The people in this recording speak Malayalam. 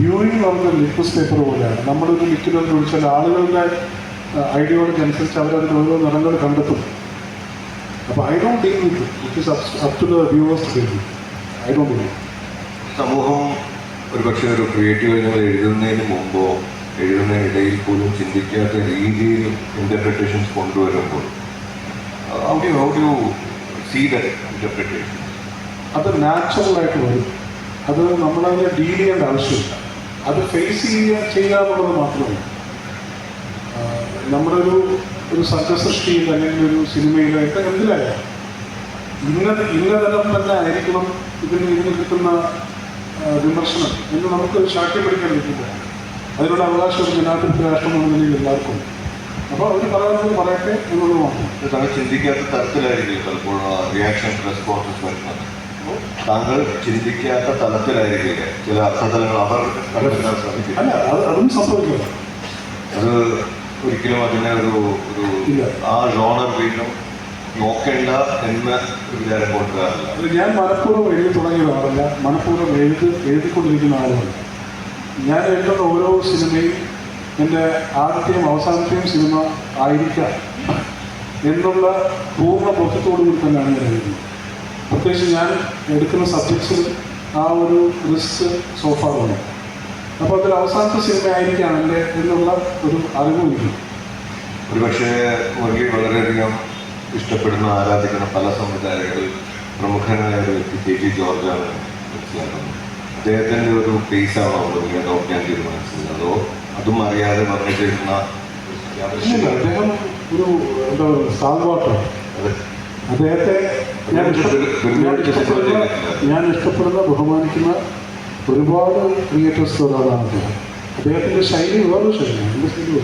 വ്യൂയിങ് നമുക്ക് ലിറ്റ്മസ് പേപ്പർ പോലെയാണ്. നമ്മളൊരു ലിക്വിഡ് ഒഴിച്ചാൽ ആളുകളുടെ ഐഡിയോളജി അനുസരിച്ച് അവരതിൽ ഓരോ നിറങ്ങൾ കണ്ടെത്തും. അപ്പോൾ I don't deal with it is up to the viewers deal with. I don't deal. സമൂഹം ഒരുപക്ഷെ ഒരു ക്രിയേറ്റീവ് നിങ്ങൾ എഴുതുന്നതിന് മുമ്പോ എഴുതുന്നതിനിടയിൽ പോലും ചിന്തിക്കാത്ത രീതിയിൽ ഇൻ്റർപ്രിട്ടേഷൻസ് കൊണ്ടുവരുമ്പോൾ how do see that interpretation? അത് നാച്ചുറലായിട്ട് വരും. അത് നമ്മളതിനെ ഡീൽ ചെയ്യേണ്ട ആവശ്യമില്ല. അത് ഫേസ് ചെയ്യുക എന്നുള്ളത് മാത്രമല്ല. നമ്മളൊരു സർഗസൃഷ്ടിയിൽ അല്ലെങ്കിൽ ഒരു സിനിമയിലായിട്ട് എന്തിലായാലും ഇന്നതരം തന്നെ ആയിരിക്കണം ഇതിന് കിട്ടുന്ന വിമർശനം എന്ന് നമുക്ക് ശാഠ്യം പിടിക്കാൻ പറ്റില്ല. അതിനുള്ള അവകാശം ഒരു ജനാധിപത്യ രാഷ്ട്രം എന്ന നിലയിൽ എല്ലാവർക്കും. അപ്പോൾ അവർ പറയുന്നത് പറയട്ടെ എന്നുള്ളത് മാത്രം. താങ്കൾ ചിന്തിക്കാത്ത തരത്തിലായിരിക്കും പലപ്പോഴും റിയാക്ഷൻ റെസ്പോൺസസ് വരുന്നത്. താങ്കൾ ചിന്തിക്കാത്ത തലത്തിലായിരിക്കില്ല ചില അർത്ഥതലങ്ങൾ അവർ കണ്ടെത്താൻ സാധിക്കും. അല്ല, അതും സംഭവിക്കില്ല. അത് ഒരിക്കലും അതിനെ ഒരു ആ ജോണർ വീണ്ടും നോക്കേണ്ട എന്ന ഒരു വിചാരം കൊണ്ടുവരാറില്ല. അത് ഞാൻ മനഃപൂർവ്വം എഴുതി തുടങ്ങിയ ആളല്ല, മനഃപൂർവ്വം എഴുതിക്കൊണ്ടിരിക്കുന്ന ആളുമല്ല. ഞാൻ എഴുതുന്ന ഓരോ സിനിമയും എൻ്റെ ആദ്യത്തെയും അവസാനത്തെയും സിനിമ ആയിരിക്കാം എന്നുള്ള പൂർണ്ണ ബോധ്യത്തോടുകൂടി തന്നെയാണ് ഞാൻ എഴുതുന്നത്. പ്രത്യേകിച്ച് ഞാൻ എടുക്കുന്ന സബ്ജക്ട്സിൽ ആ ഒരു റിസ്ക് സോഫാറുണ്ട്. അപ്പോൾ അതൊരു അവസാനത്തെ സിനിമ ആയിരിക്കാം എൻ്റെ എന്നുള്ള ഒരു അറിവില്ല. ഒരുപക്ഷെ മുരളി വളരെയധികം ഇഷ്ടപ്പെടുന്ന ആരാധിക്കുന്ന പല സംവിധായകരിൽ പ്രമുഖനായ ഒരു വ്യക്തി KG ജോർജാണ് മനസ്സിലാക്കുന്നത്. അദ്ദേഹത്തിൻ്റെ ഒരു പേസാണോ മുരളി നോക്കാൻ തീരുമാനിച്ചത്, അതോ അതും അറിയാതെ വർണ്ണിച്ചിരുന്ന അദ്ദേഹം ഒരു എന്താ പറയുക സാൽവാട്ടാണ്. അദ്ദേഹത്തെ ഞാൻ ഇഷ്ടപ്പെടുന്ന ബഹുമാനിക്കുന്ന ഒരുപാട് ക്രിയേറ്റേഴ്സ് ഒരാളാണ് അദ്ദേഹം. അദ്ദേഹത്തിൻ്റെ ശൈലി വേറൊരു ശൈലിയാണ്. എൻ്റെ ശൈലി